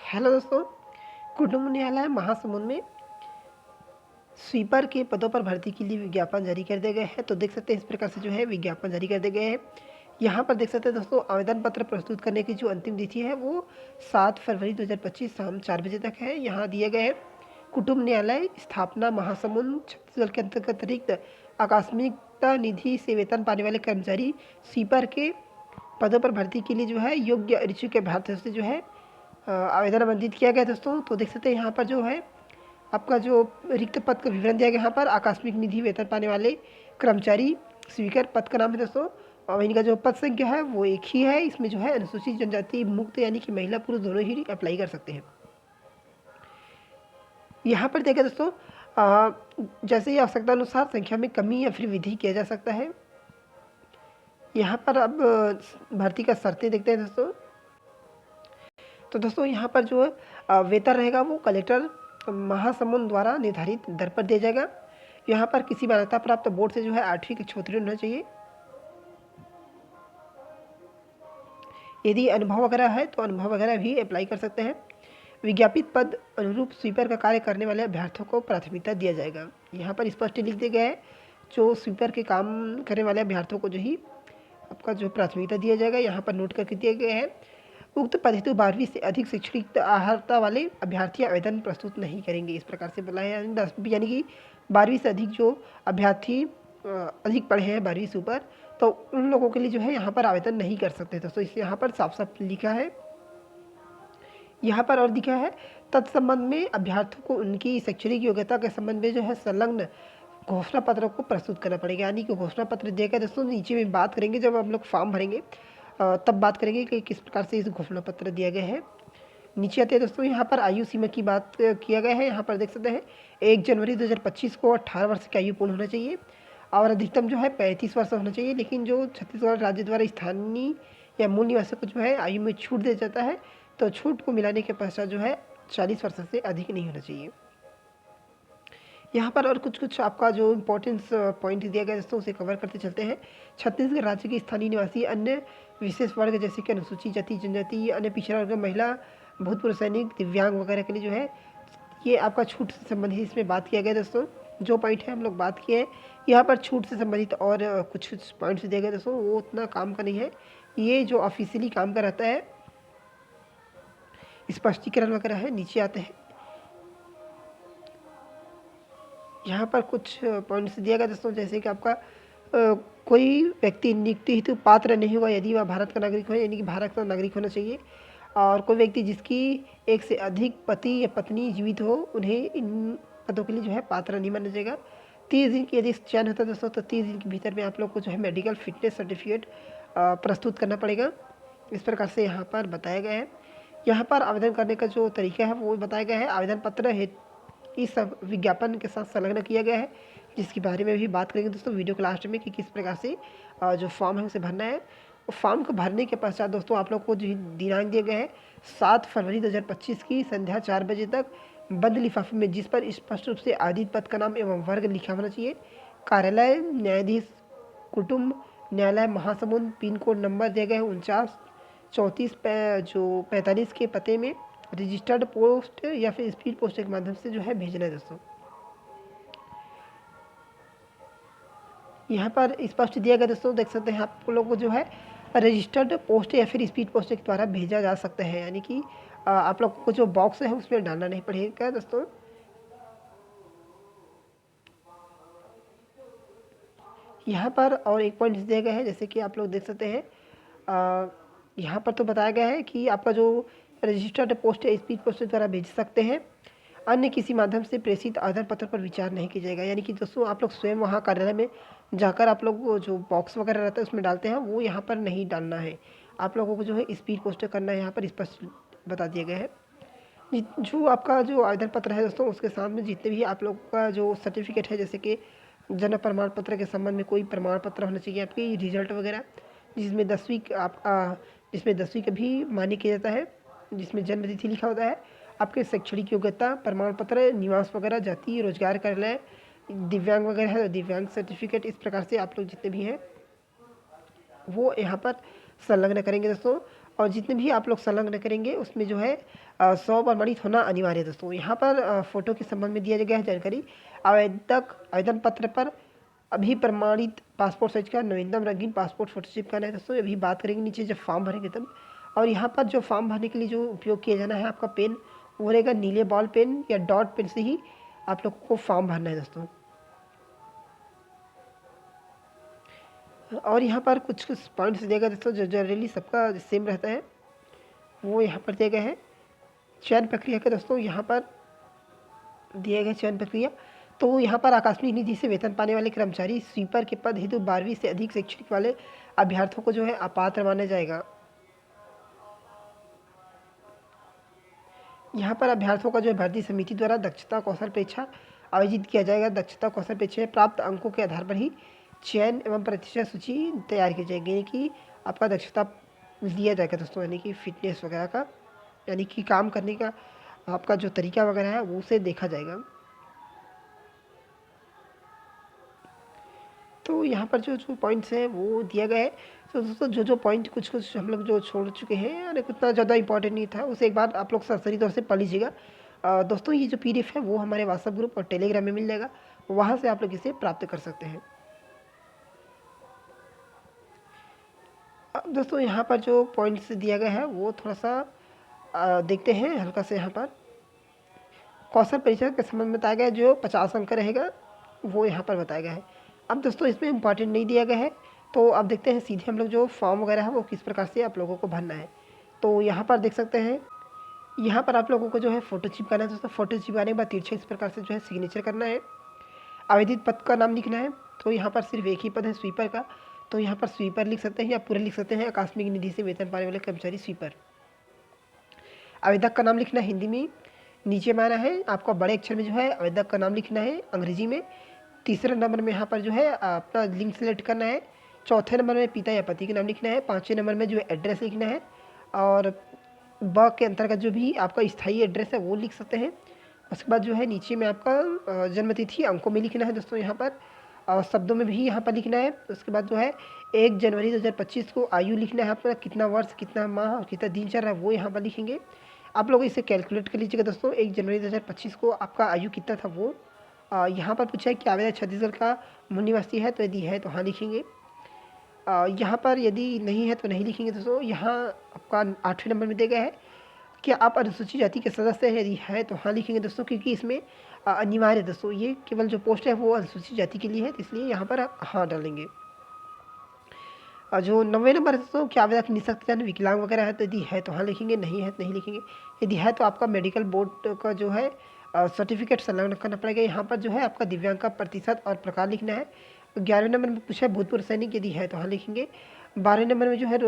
Hello दोस्तों, कुटुंब न्यायालय महासमुंद में स्वीपर के पदों पर भर्ती के लिए विज्ञापन जारी कर दिए गए हैं। तो देख सकते हैं इस प्रकार से जो है विज्ञापन जारी कर दिए गए हैं। यहाँ पर देख सकते हैं दोस्तों, आवेदन पत्र प्रस्तुत करने की जो अंतिम तिथि है वो 7 फरवरी 2025 शाम 4 बजे तक है। यहाँ दिए गए हैं कुटुंब न्यायालय स्थापना महासमुंद छत्तीसगढ़ के अंतर्गत अतिरिक्त आकस्मिकता निधि से वेतन पाने वाले कर्मचारी स्वीपर के पदों पर भर्ती के लिए जो है योग्य इच्छुक अभ्यर्थियों से जो है आवेदन आमंत्रित किया गया दोस्तों। तो देख सकते हैं यहाँ पर जो है आपका जो रिक्त पद का विवरण दिया गया, यहाँ पर आकस्मिक निधि वेतन पाने वाले कर्मचारी स्वीकर पद का नाम है दोस्तों। और इनका जो पद संख्या है वो एक ही है। इसमें जो है अनुसूचित जनजाति मुक्त यानी कि महिला पुरुष दोनों ही अप्लाई कर सकते हैं। यहाँ पर देखिए दोस्तों, जैसे ही आवश्यकता अनुसार संख्या में कमी या फिर वृद्धि किया जा सकता है। यहाँ पर अब भर्ती का शर्तें देखते हैं दोस्तों। तो दोस्तों यहाँ पर जो वेतन रहेगा वो कलेक्टर महासमुंद द्वारा निर्धारित दर पर दिया जाएगा। यहाँ पर किसी मान्यता प्राप्त बोर्ड से जो है 8वीं कक्षा उत्तीर्ण होना चाहिए। यदि अनुभव वगैरह है तो अनुभव वगैरह भी अप्लाई कर सकते हैं। विज्ञापित पद अनुरूप स्वीपर का कार्य करने वाले अभ्यर्थियों को प्राथमिकता दिया जाएगा। यहाँ पर स्पष्ट लिख दिया गया है जो स्वीपर के काम करने वाले अभ्यर्थियों को जो ही आपका जो प्राथमिकता दिया जाएगा, यहाँ पर नोट करके दिया गया है। उक्त पद हेतु 12वीं से अधिक शैक्षणिक अर्हता वाले अभ्यर्थी आवेदन प्रस्तुत नहीं करेंगे। इस प्रकार से बोला है, यानी कि 12वीं से अधिक जो अभ्यर्थी अधिक पढ़े हैं 12वीं से ऊपर, तो उन लोगों के लिए जो है यहाँ पर आवेदन नहीं कर सकते। दोस्तों इस यहाँ पर साफ साफ लिखा है। यहाँ पर और लिखा है तत्संबंध में अभ्यर्थियों को उनकी शैक्षणिक योग्यता के संबंध में जो है संलग्न घोषणा पत्रों को प्रस्तुत करना पड़ेगा। यानी कि घोषणा पत्र देकर दोस्तों नीचे में बात करेंगे, जब हम लोग फॉर्म भरेंगे तब बात करेंगे कि किस प्रकार से इस घोषणा पत्र दिया गया है। नीचे आते हैं दोस्तों, यहाँ पर आयु सीमा की बात किया गया है। यहाँ पर देख सकते हैं 1 जनवरी 2025 को 18 वर्ष की आयु पूर्ण होना चाहिए और अधिकतम जो है 35 वर्ष होना चाहिए। लेकिन जो छत्तीसगढ़ राज्य द्वारा स्थानीय या मूल निवासियों को जो है आयु में छूट दिया जाता है, तो छूट को मिलाने के पश्चात जो है 40 वर्ष से अधिक नहीं होना चाहिए। यहाँ पर और कुछ आपका जो इम्पोर्टेंस पॉइंट दिया गया दोस्तों उसे कवर करते चलते हैं। छत्तीसगढ़ राज्य के स्थानीय निवासी अन्य विशेष वर्ग जैसे कि अनुसूचित जाति जनजाति, अन्य पिछड़ा वर्ग, महिला, भूतपूर्व सैनिक, दिव्यांग वगैरह के लिए जो है ये आपका छूट से संबंधित इसमें बात किया गया दोस्तों। जो पॉइंट है हम लोग बात किए हैं। यहाँ पर छूट से संबंधित और कुछ पॉइंट्स दिए गए दोस्तों, वो उतना काम का नहीं है। ये जो ऑफिशियली काम का रहता है स्पष्टीकरण वगैरह है। नीचे आते हैं, यहाँ पर कुछ पॉइंट्स दिया गया दोस्तों, जैसे कि आपका कोई व्यक्ति नियुक्ति हेतु पात्र नहीं हुआ यदि वह भारत का नागरिक हो, यानी कि भारत का नागरिक होना चाहिए। और कोई व्यक्ति जिसकी एक से अधिक पति या पत्नी जीवित हो, उन्हें इन पदों के लिए जो है पात्र नहीं माना जाएगा। 30 दिन की यदि चयन होता है दोस्तों, तो 30 दिन के भीतर में आप लोग को जो है मेडिकल फिटनेस सर्टिफिकेट प्रस्तुत करना पड़ेगा। इस प्रकार से यहाँ पर बताया गया है। यहाँ पर आवेदन करने का जो तरीका है वो बताया गया है। आवेदन पत्र इस विज्ञापन के साथ संलग्न किया गया है, जिसके बारे में भी बात करेंगे दोस्तों वीडियो के लास्ट में कि किस प्रकार से जो फॉर्म है उसे भरना है। फॉर्म को भरने के पश्चात दोस्तों आप लोग को जो दिनांक दिया गया है 7 फरवरी 2025 की संध्या 4 बजे तक बंद लिफाफे में, जिस पर स्पष्ट रूप से आदित पद का नाम एवं वर्ग लिखा होना चाहिए, कार्यालय न्यायाधीश कुटुंब न्यायालय महासमुंद, पिन कोड नंबर दिया गया है 4934 जो 45 के पते में रजिस्टर्ड पोस्ट या फिर स्पीड पोस्ट के माध्यम से जो है भेजना है दोस्तों। यहाँ पर स्पष्ट दिया गया दोस्तों, देख सकते हैं आप लोगों को जो है रजिस्टर्ड पोस्ट या फिर स्पीड पोस्ट के द्वारा भेजा जा सकता है। यानी कि आप लोगों को जो बॉक्स है उसमें डालना नहीं पड़ेगा दोस्तों। यहाँ पर और एक पॉइंट दिया गया है, जैसे कि आप लोग देख सकते हैं यहाँ पर तो बताया गया है कि आपका जो रजिस्टर्ड पोस्ट या स्पीड पोस्ट के द्वारा भेज सकते हैं, अन्य किसी माध्यम से प्रेषित आवेदन पत्र पर विचार नहीं किया जाएगा। यानी कि दोस्तों आप लोग स्वयं वहाँ कार्यालय में जाकर आप लोग जो बॉक्स वगैरह रहता है उसमें डालते हैं, वो यहाँ पर नहीं डालना है। आप लोगों को जो है स्पीड पोस्ट करना है, यहाँ पर स्पष्ट बता दिया गया है। जो आपका जो आवेदन पत्र है दोस्तों, उसके सामने जितने भी आप लोग का जो सर्टिफिकेट है, जैसे कि जन्म प्रमाण पत्र के संबंध में कोई प्रमाण पत्र होना चाहिए, आपकी रिजल्ट वगैरह जिसमें 10वीं जिसमें 10वीं का भी मान्य किया जाता है, जिसमें जन्म तिथि लिखा होता है, आपके शैक्षणिक योग्यता प्रमाण पत्र, निवास वगैरह, जाति, रोजगार कार्यालय, दिव्यांग वगैरह है, दिव्यांग सर्टिफिकेट, इस प्रकार से आप लोग जितने भी हैं वो यहाँ पर संलग्न करेंगे दोस्तों। और जितने भी आप लोग संलग्न करेंगे उसमें जो है 100 प्रमाणित होना अनिवार्य है दोस्तों। यहाँ पर फ़ोटो के संबंध में दिया गया है जानकारी। आवेदक आवेदन पत्र पर अभी प्रमाणित पासपोर्ट साइज का नवीनतम रंगीन पासपोर्ट फोटो चिपकाना है दोस्तों। अभी बात करेंगे नीचे जब फॉर्म भरेंगे तब। और यहाँ पर जो फॉर्म भरने के लिए जो उपयोग किया जाना है आपका पेन, वो रहेगा नीले बॉल पेन या डॉट पेन से ही आप लोगों को फॉर्म भरना है दोस्तों। और यहाँ पर कुछ कुछ पॉइंट्स दिए गए दोस्तों जो जनरली सबका सेम रहता है, वो यहाँ पर दिया गया है। चयन प्रक्रिया के दोस्तों यहाँ पर दिए गए चयन प्रक्रिया, तो यहाँ पर आकस्मिक निधि से वेतन पाने वाले कर्मचारी स्वीपर के पद हेतु 12वीं से अधिक शैक्षणिक वाले अभ्यर्थियों को जो है अपात्र माना जाएगा। यहाँ पर अभ्यर्थियों का जो है भर्ती समिति द्वारा दक्षता कौशल परीक्षा आयोजित किया जाएगा। दक्षता कौशल परीक्षा में प्राप्त अंकों के आधार पर ही चयन एवं प्रतिशत सूची तैयार की जाएगी, यानी कि आपका दक्षता दिया जाएगा दोस्तों, यानी कि फिटनेस वगैरह का, यानी कि काम करने का आपका जो तरीका वगैरह है वो उसे देखा जाएगा। तो यहाँ पर जो जो पॉइंट्स हैं वो दिया गया है। तो दोस्तों जो जो पॉइंट कुछ कुछ हम लोग जो छोड़ चुके हैं और उतना ज़्यादा इंपॉर्टेंट नहीं था, उसे एक बार आप लोग सरसरी तौर से पढ़ लीजिएगा। दोस्तों ये जो PDF है वो हमारे व्हाट्सएप ग्रुप और टेलीग्राम में मिल जाएगा, वहाँ से आप लोग इसे प्राप्त कर सकते हैं। अब दोस्तों यहाँ पर जो पॉइंट्स दिया गया है वो थोड़ा सा देखते हैं हल्का से। यहाँ पर कौशल परीक्षा के संबंध में बताया गया है, जो 50 अंक का रहेगा वो यहाँ पर बताया गया है। अब दोस्तों इसमें इंपॉर्टेंट नहीं दिया गया है, तो अब देखते हैं सीधे हम लोग जो फॉर्म वगैरह है वो किस प्रकार से आप लोगों को भरना है। तो यहाँ पर देख सकते हैं, यहाँ पर आप लोगों को जो है फ़ोटो चिपकाना है दोस्तों। फ़ोटो चिपकाने के बाद तिरछा इस प्रकार से जो है सिग्नेचर करना है। आवेदित पद का नाम लिखना है, तो यहाँ पर सिर्फ एक ही पद है स्वीपर का, तो यहाँ पर स्वीपर लिख सकते हैं या पूरा लिख सकते हैं आकस्मिक निधि से वेतन पाने वाले कर्मचारी स्वीपर। आवेदक का नाम लिखना हिंदी में, नीचे में आना है आपको बड़े अक्षर में जो है आवेदक का नाम लिखना है अंग्रेजी में। तीसरे नंबर में यहाँ पर जो है अपना लिंग सेलेक्ट करना है। चौथे नंबर में पिता या पति का नाम लिखना है। पाँचवें नंबर में जो है एड्रेस लिखना है, और ब के अंतर्गत जो भी आपका स्थायी एड्रेस है वो लिख सकते हैं। उसके बाद जो है नीचे में आपका जन्मतिथि अंकों में लिखना है दोस्तों यहाँ पर, और शब्दों में भी यहाँ पर लिखना है। उसके बाद जो है 1 जनवरी 2025 को आयु लिखना है आपका, कितना वर्ष कितना माह और कितना दिन चल रहा है वो यहाँ पर लिखेंगे। आप लोग इसे कैलकुलेट कर लीजिएगा दोस्तों। 1 जनवरी 2025 को आपका आयु कितना था वो यहाँ पर पूछा है कि आवेदक छत्तीसगढ़ का मूल निवासी है, तो यदि है तो हाँ लिखेंगे। यहाँ पर यदि नहीं है तो नहीं लिखेंगे दोस्तों। यहाँ आपका 8वें नंबर में दिया गया है कि आप अनुसूचित जाति के सदस्य हैं, यदि है तो हाँ लिखेंगे दोस्तों, क्योंकि इसमें अनिवार्य दोस्तों, ये केवल जो पोस्ट है वो अनुसूचित जाति के लिए है, इसलिए यहाँ पर आप हाँ डालेंगे। जो 9वें नंबर है दोस्तों, क्या आवेदक निःशक्तजन विकलांग वगैरह है, तो यदि है तो हाँ लिखेंगे, नहीं है तो नहीं लिखेंगे। यदि है तो आपका मेडिकल बोर्ड का जो है सर्टिफिकेट संलग्न करना पड़ेगा। यहाँ पर जो है आपका दिव्यांग का प्रतिशत और प्रकार लिखना है। 11वें नंबर में पूछा है भूतपूर्व सैनिक, यदि है तो हाँ लिखेंगे। 12वें नंबर में जो है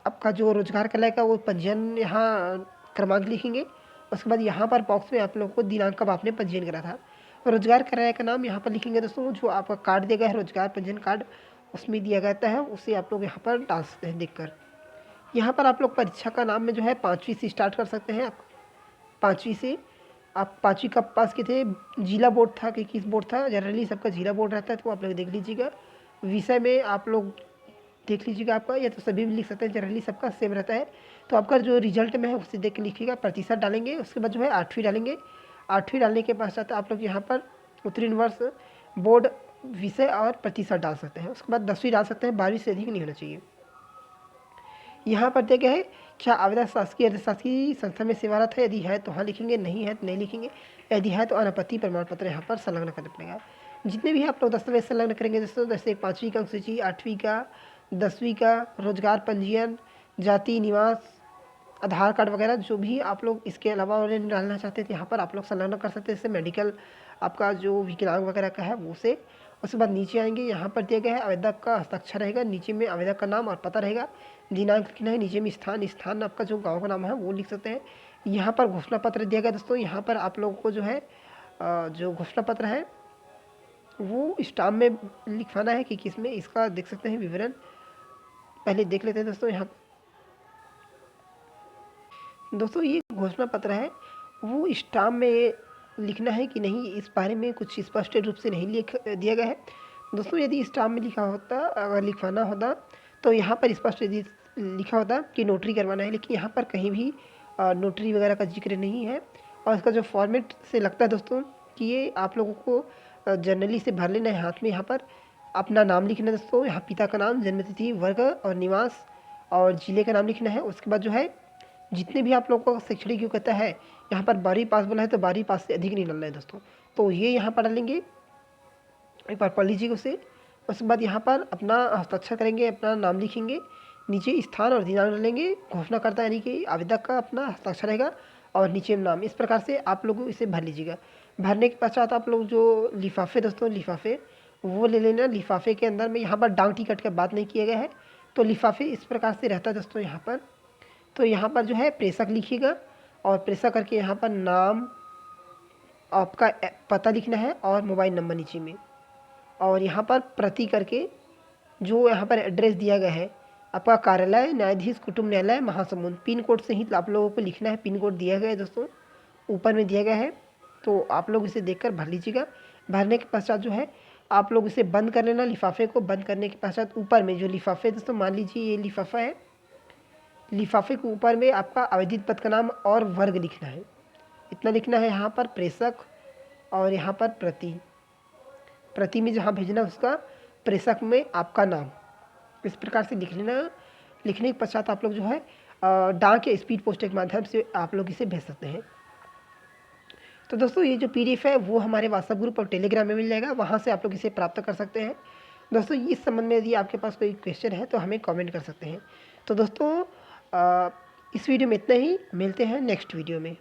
आपका जो रोजगार कहलाएगा वो पंजीयन यहाँ क्रमांक लिखेंगे। उसके बाद यहाँ पर बॉक्स में आप लोगों को दिनांक कब आपने पंजीयन करा था, रोजगार किराए का नाम यहाँ पर लिखेंगे दोस्तों। जो आपका कार्ड दिया गया है रोजगार पंजीयन कार्ड, उसमें दिया जाता है, उसे आप लोग यहाँ पर डाल सकते हैं देखकर। यहाँ पर आप लोग परीक्षा का नाम में जो है 5वीं से स्टार्ट कर सकते हैं। आप 5वीं से आप 5वीं कब पास किए थे, जिला बोर्ड था कि किस बोर्ड था, जनरली सबका जिला बोर्ड रहता है, तो आप लोग देख लीजिएगा। विषय में आप लोग देख लीजिएगा आपका, या तो सभी भी लिख सकते हैं, जनरली सबका सेम रहता है। तो आपका जो रिजल्ट में है उसे देख के लिखिएगा, प्रतिशत डालेंगे। उसके बाद जो है 8वीं डालेंगे। 8वीं डालने के पश्चात आप लोग यहाँ पर उत्तीर्ण वर्ष बोर्ड विषय और प्रतिशत डाल सकते हैं। उसके बाद 10वीं डाल सकते हैं, 12वीं से अधिक नहीं होना चाहिए। यहाँ पर दिया गया है क्या आवेदक शासकीय अर्धशासकीय संस्था में सेवारत है, यदि है तो हाँ लिखेंगे, नहीं है तो नहीं लिखेंगे। यदि है तो अनापत्ति प्रमाण पत्र यहाँ पर संलग्न करना पड़ेगा। जितने भी आप लोग दस्तावेज संलग्न करेंगे दोस्तों, जैसे 5वीं का अंकसूची, 8वीं का, 10वीं का, रोजगार पंजीयन, जाति निवास, आधार कार्ड वगैरह, जो भी आप लोग इसके अलावा और डालना चाहते हैं यहाँ पर आप लोग संलग्न कर सकते हैं। जैसे मेडिकल आपका जो विकलांग वगैरह का है वो से। उसके बाद नीचे आएंगे, यहाँ पर दिया गया है आवेदक का हस्ताक्षर रहेगा, नीचे में आवेदक का नाम और पता रहेगा, दिनांक लिखना है, नीचे में स्थान आपका जो गांव का नाम है वो लिख सकते हैं। यहाँ पर घोषणा पत्र दिया गया दोस्तों। यहाँ पर आप लोगों को जो है जो घोषणा पत्र है वो स्टाम्प में लिखवाना है कि किस में, इसका देख सकते हैं विवरण। पहले देख लेते हैं दोस्तों। यहाँ दोस्तों ये घोषणा पत्र है वो स्टाम्प में लिखना है कि नहीं, इस बारे में कुछ स्पष्ट रूप से नहीं लिख दिया गया है दोस्तों। यदि स्टाम्प में लिखा होता, अगर लिखवाना होता तो यहाँ पर स्पष्ट लिखा होता कि नोटरी करवाना है, लेकिन यहाँ पर कहीं भी नोटरी वगैरह का जिक्र नहीं है। और इसका जो फॉर्मेट से लगता है दोस्तों कि ये आप लोगों को जनरली से भर लेना है हाथ में। यहाँ पर अपना नाम लिखना है दोस्तों, यहाँ पिता का नाम, जन्मतिथि, वर्ग और निवास और जिले का नाम लिखना है। उसके बाद जो है जितने भी आप लोगों का शैक्षणिक योग्यता है, यहाँ पर 12वीं पास बोला है तो 12वीं पास से अधिक नहीं डालना है दोस्तों, तो ये यहाँ पर डालेंगे। एक बार पढ़ लीजिएगा उसे। उसके बाद यहाँ पर अपना हस्ताक्षर करेंगे, अपना नाम लिखेंगे, नीचे स्थान और दिनांक डालेंगे, घोषणाकर्ता यानी कि आवेदक का अपना हस्ताक्षर रहेगा और नीचे नाम। इस प्रकार से आप लोग इसे भर लीजिएगा। भरने के पश्चात आप लोग जो लिफाफे दोस्तों, लिफाफे वो ले लेना। लिफाफे के अंदर में यहाँ पर डाक टिकट का बात नहीं किया गया है, तो लिफाफे इस प्रकार से रहता है दोस्तों यहाँ पर। तो यहाँ पर जो है प्रेषक लिखिएगा और प्रेषक करके यहाँ पर नाम, आपका पता लिखना है और मोबाइल नंबर नीचे में। और यहाँ पर प्रति करके जो यहाँ पर एड्रेस दिया गया है, आपका कार्यालय न्यायाधीश कुटुंब न्यायालय महासमुंद, पिन कोड सहित आप लोगों को लिखना है। पिन कोड दिया गया है दोस्तों, ऊपर में दिया गया है, तो आप लोग इसे देखकर भर लीजिएगा। भरने के पश्चात जो है आप लोग इसे बंद कर लेना। लिफाफे को बंद करने के पश्चात ऊपर में जो लिफाफे दोस्तों, मान लीजिए ये लिफाफा है, लिफाफे के ऊपर में आपका आवेदित पद का नाम और वर्ग लिखना है। इतना लिखना है यहाँ पर प्रेषक, और यहाँ पर प्रति में जहाँ भेजना उसका, प्रेषक में आपका नाम, इस प्रकार से लिख लेना। लिखने के पश्चात आप लोग जो है डाक या स्पीड पोस्ट के माध्यम से आप लोग इसे भेज सकते हैं। तो दोस्तों ये जो PDF है वो हमारे व्हाट्सएप ग्रुप और टेलीग्राम में मिल जाएगा, वहाँ से आप लोग इसे प्राप्त कर सकते हैं। दोस्तों इस संबंध में यदि आपके पास कोई क्वेश्चन है तो हमें कमेंट कर सकते हैं। तो दोस्तों इस वीडियो में इतना ही, मिलते हैं नेक्स्ट वीडियो में।